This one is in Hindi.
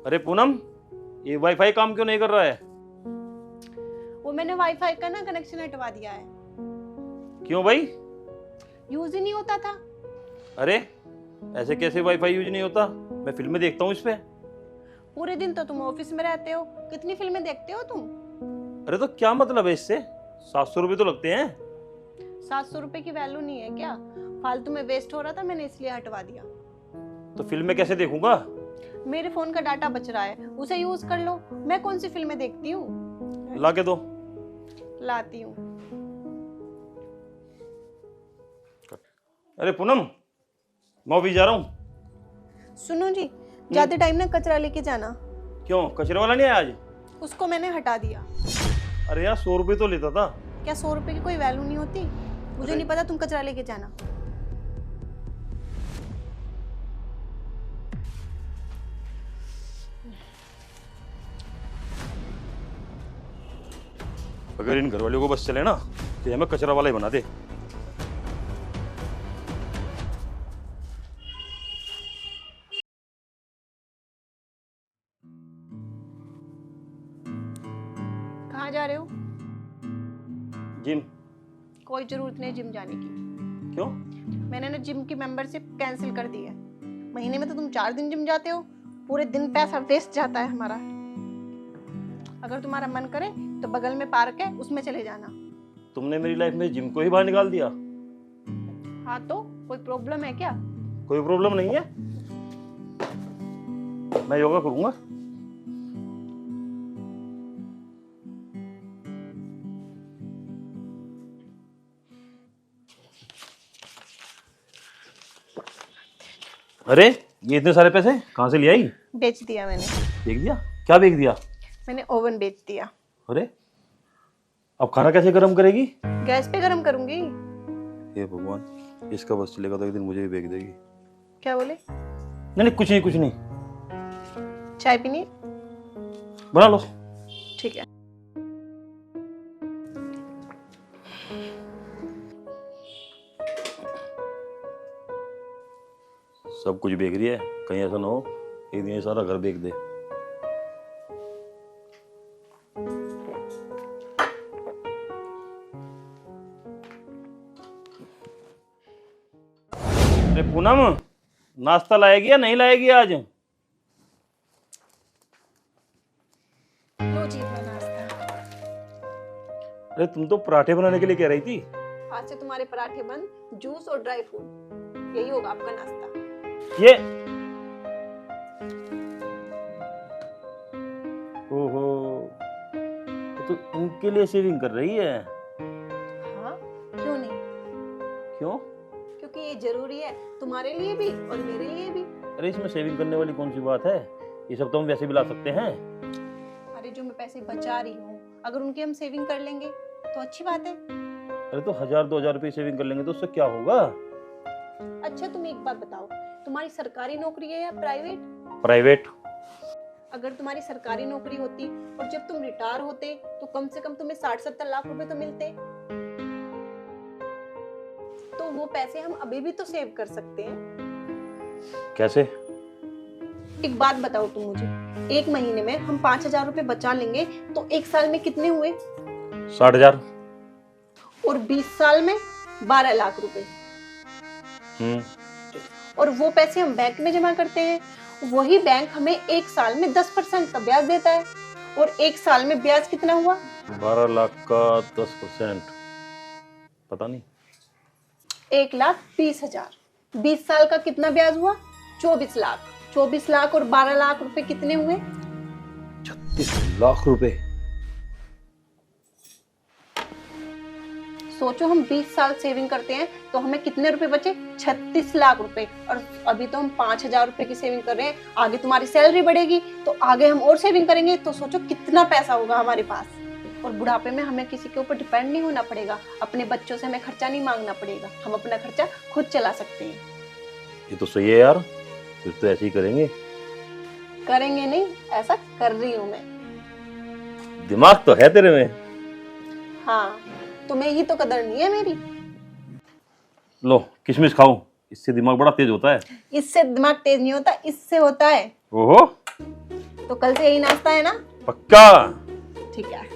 अरे पूनम, ये वाईफाई काम क्यों नहीं कर रहा है? वो मैंने वाईफाई का ना कनेक्शन हटवा दिया है। क्यों भाई? यूज ही नहीं होता था। अरे ऐसे कैसे वाईफाई यूज नहीं होता? मैं फिल्में देखता हूँ इस पे। पूरे दिन तो तुम ऑफिस में रहते हो, कितनी फिल्में देखते हो तुम? अरे तो क्या मतलब है इससे? 700 रुपये तो लगते हैं। 700 रुपए की वैल्यू नहीं है क्या? फालतू में वेस्ट हो रहा था, मैंने इसलिए हटवा दिया। तो फिल्में कैसे देखूंगा? मेरे फोन का डाटा बच रहा है, उसे यूज कर लो। मैं कौन सी फिल्में देखती हूँ? ला के दो। लाती हूँ। अरे पूनम, मैं ऑफिस जा रहा हूँ। सुनो जी, जाते टाइम ना कचरा लेके जाना। क्यों, कचरे वाला नहीं आया आज? उसको मैंने हटा दिया। अरे यार 100 रुपये तो लेता था। क्या 100 रुपए की कोई वैल्यू नहीं होती? मुझे नहीं पता, तुम कचरा लेके जाना। अगर इन घर वालों को बस चले ना तो हमें कचरा वाला ही बना दे। कहाँ जा रहे हो? जिम। कोई जरूरत नहीं जिम जाने की। क्यों? मैंने ना जिम की मेंबरशिप कैंसिल कर दी है। महीने में तो तुम 4 दिन जिम जाते हो, पूरे दिन पैसा वेस्ट जाता है हमारा। अगर तुम्हारा मन करे तो बगल में पार्क है, उसमें चले जाना। तुमने मेरी लाइफ में जिम को ही बाहर निकाल दिया। हाँ तो कोई प्रॉब्लम है क्या? कोई प्रॉब्लम नहीं है, मैं योगा करूंगा। अरे ये इतने सारे पैसे कहाँ से ले आई? बेच दिया मैंने। बेच दिया? क्या बेच दिया? मैंने ओवन बेच दिया। अरे अब खाना कैसे गर्म करेगी? गैस पे गरम करूंगी। हे भगवान, इसका बस चलेगा तो एक दिन मुझे भी बेच देगी। क्या बोले? नहीं नहीं, कुछ नहीं कुछ नहीं। चाय पीनी? बना लो। ठीक है। सब कुछ बेच रही है, कहीं ऐसा ना हो एक दिन ये सारा घर बेच दे। अरे पूनम, नाश्ता लाएगी या नहीं लाएगी आज? लो जी अपना नाश्ता। अरे तुम तो पराठे बनाने के लिए कह रही थी। आज से तुम्हारे पराठे बंद, जूस और ड्राई फ्रूट, यही होगा आपका नाश्ता। ये ओहो, तो इनके लिए सेविंग कर रही है? हाँ, क्यों नहीं? क्यों? क्योंकि ये जरूरी है, तुम्हारे लिए भी और मेरे लिए भी। अरे इसमें सेविंग करने वाली कौन सी बात है? ये सब तो हम वैसे भी ला सकते हैं। अरे जो मैं पैसे बचा रही हूँ, अगर उनकी हम सेविंग कर लेंगे तो अच्छी बात है। अरे तो 1000-2000 रुपये सेविंग कर लेंगे तो उससे क्या होगा? अच्छा तुम एक बात बताओ, तुम्हारी सरकारी नौकरी है या प्राइवेट? प्राइवेट। अगर तुम्हारी सरकारी नौकरी होती और जब तुम रिटायर होते तो कम से कम तुम्हें 60-70 लाख रुपए तो मिलते। तो वो पैसे हम अभी भी तो सेव कर सकते हैं। कैसे? एक बात बताओ तुम मुझे, एक महीने में हम 5000 रुपए बचा लेंगे तो एक साल में कितने हुए? 60,000। और 20 साल में 12 लाख रुपए। और वो पैसे हम बैंक में जमा करते हैं, वही बैंक हमें एक साल में 10% का ब्याज देता है। और एक साल में ब्याज कितना हुआ? 12 लाख का 10%, पता नहीं। 1,20,000। 20 साल का कितना ब्याज हुआ? 24 लाख। 24 लाख और 12 लाख रुपए कितने हुए? 36 लाख रुपए। सोचो, हम 20 साल सेविंग करते हैं तो हमें कितने रुपए बचे? 36 लाख रुपए। और अभी तो हम 5,000 रुपए की सेविंग कर रहे हैं, आगे तुम्हारी सैलरी बढ़ेगी तो आगे हम और सेविंग करेंगे, तो सोचो कितना पैसा होगा हमारे पास। और बुढ़ापे में हमें किसी के ऊपर डिपेंड नहीं होना पड़ेगा, अपने बच्चों से हमें खर्चा नहीं मांगना पड़ेगा, हम अपना खर्चा खुद चला सकते हैं। ये तो सही है यार, फिर तो ऐसे ही करेंगे। करेंगे नहीं, ऐसा कर रही हूँ मैं। दिमाग तो है तेरे में। हाँ, तुम्हें ही तो कदर नहीं है मेरी। लो किशमिश खाओ, इससे दिमाग बड़ा तेज होता है। इससे दिमाग तेज नहीं होता, इससे होता है। ओहो। कल से यही नाश्ता है ना? पक्का। ठीक है।